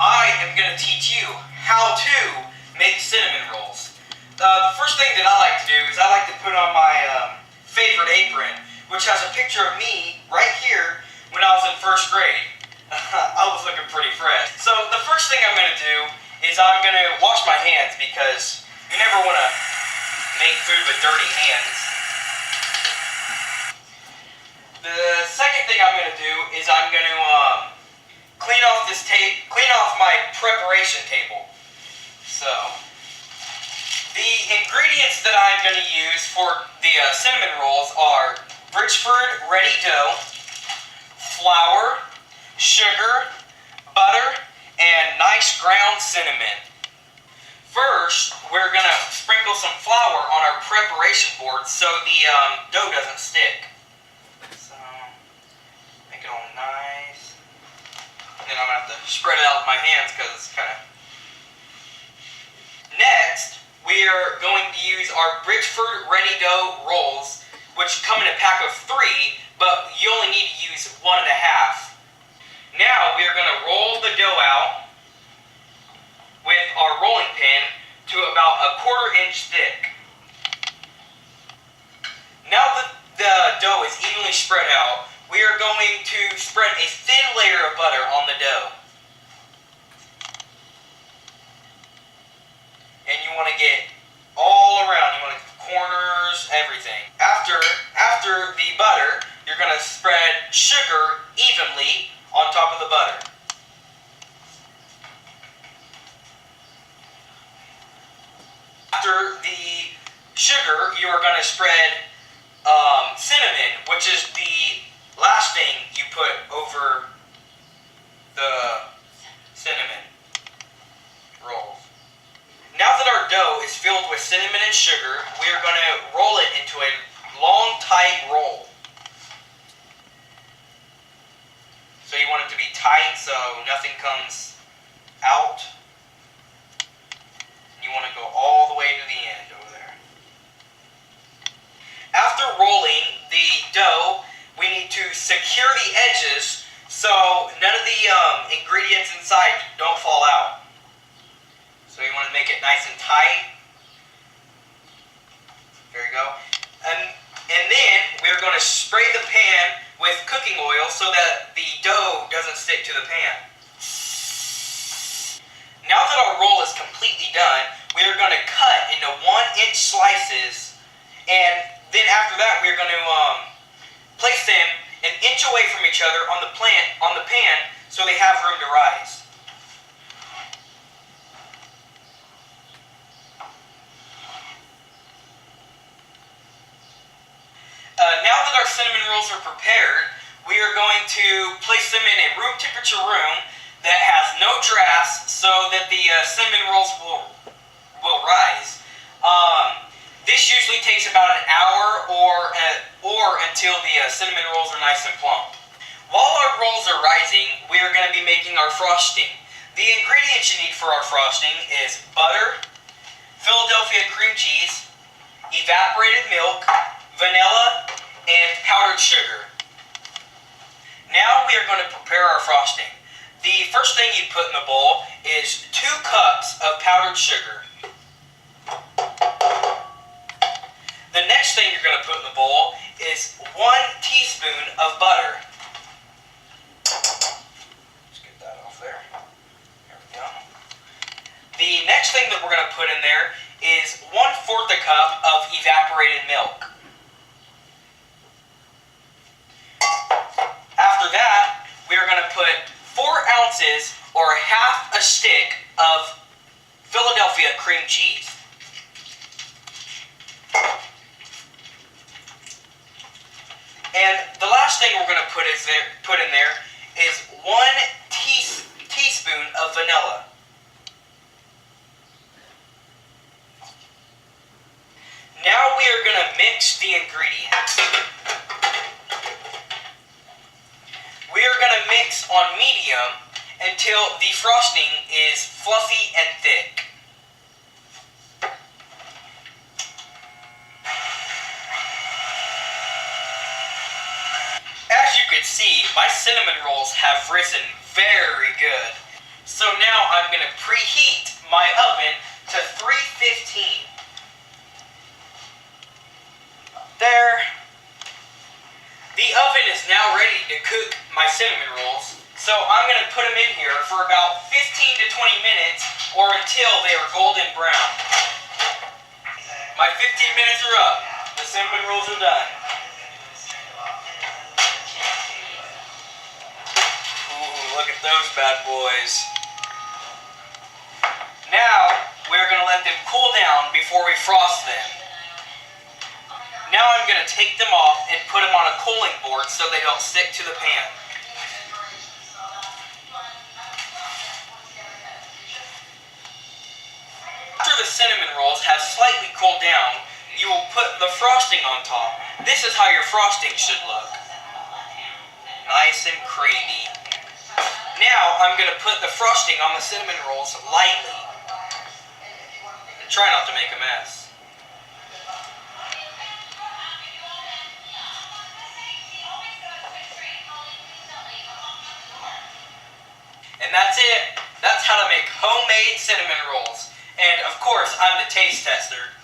I am going to teach you how to make cinnamon rolls. The first thing that I like to do is I like to put on my favorite apron, which has a picture of me right here when I was in first grade. I was looking pretty fresh. So the first thing I'm going to do is I'm going to wash my hands, because you never want to make food with dirty hands. The second thing I'm going to do is I'm going to clean off my preparation table. So the ingredients that I'm going to use for the cinnamon rolls are Bridgeford ready dough, flour, sugar, butter, and nice ground cinnamon. First, we're going to sprinkle some flour on our preparation board so the dough doesn't stick. So, make it all nice. And then I'm going to have to spread it out with my hands because it's kind of... Next, we are going to use our Bridgeford ready dough rolls, which come in a pack of 3, but you only need to use 1.5. Now we are going to roll the dough out with our rolling pin to about a 1/4 inch thick. Now that the dough is evenly spread out, we are going to spread a thin layer of butter on the dough. And you want to get all around, you want to corners, everything. After the butter, you're going to spread sugar evenly on top of the butter. After the sugar, you are going to spread cinnamon, which is the last thing you put over the cinnamon rolls. Now that our dough is filled with cinnamon and sugar, we are going to roll it into a long, tight roll. So you want it to be tight so nothing comes out. You want to go all the way to the end over there. After rolling the dough, we need to secure the edges so none of the ingredients inside don't fall out. So you want to make it nice and tight. There you go. And then we're going to spray the pan with cooking oil so that the dough doesn't stick to the pan. Now that our roll is completely done, we are going to cut into 1-inch slices, and then after that we are going to place them 1 inch away from each other on the pan so they have room to rise. Now that our cinnamon rolls are prepared, we are going to place them in a room temperature room that has no drafts so that the cinnamon rolls will rise. This usually takes about an hour or until the cinnamon rolls are nice and plump. While our rolls are rising, we are going to be making our frosting. The ingredients you need for our frosting is butter, Philadelphia cream cheese, evaporated milk, vanilla, and powdered sugar. Now we are going to prepare our frosting. The first thing you put in the bowl is 2 cups of powdered sugar. The next thing you're going to put in the bowl is 1 teaspoon of butter. Let's get that off there. There we go. The next thing that we're going to put in there is 1/4 cup of evaporated milk. After that, we are going to put 4 ounces or half a stick of Philadelphia cream cheese. And the last thing we're going to put in there is 1 teaspoon of vanilla. Now we are going to mix the ingredients. We are going to mix on medium until the frosting is fluffy and thick. As you can see, my cinnamon rolls have risen very good. So now I'm going to preheat my oven to 315. There. The oven is now ready to cook my cinnamon rolls, so I'm going to put them in here for about 15 to 20 minutes or until they are golden brown. My 15 minutes are up. The cinnamon rolls are done. Ooh, look at those bad boys. Now, we're going to let them cool down before we frost them. Now I'm going to take them off and put them on a cooling board so they don't stick to the pan. After the cinnamon rolls have slightly cooled down, you will put the frosting on top. This is how your frosting should look. Nice and creamy. Now I'm going to put the frosting on the cinnamon rolls lightly. And try not to make a mess. And that's it. That's how to make homemade cinnamon rolls. And of course, I'm the taste tester.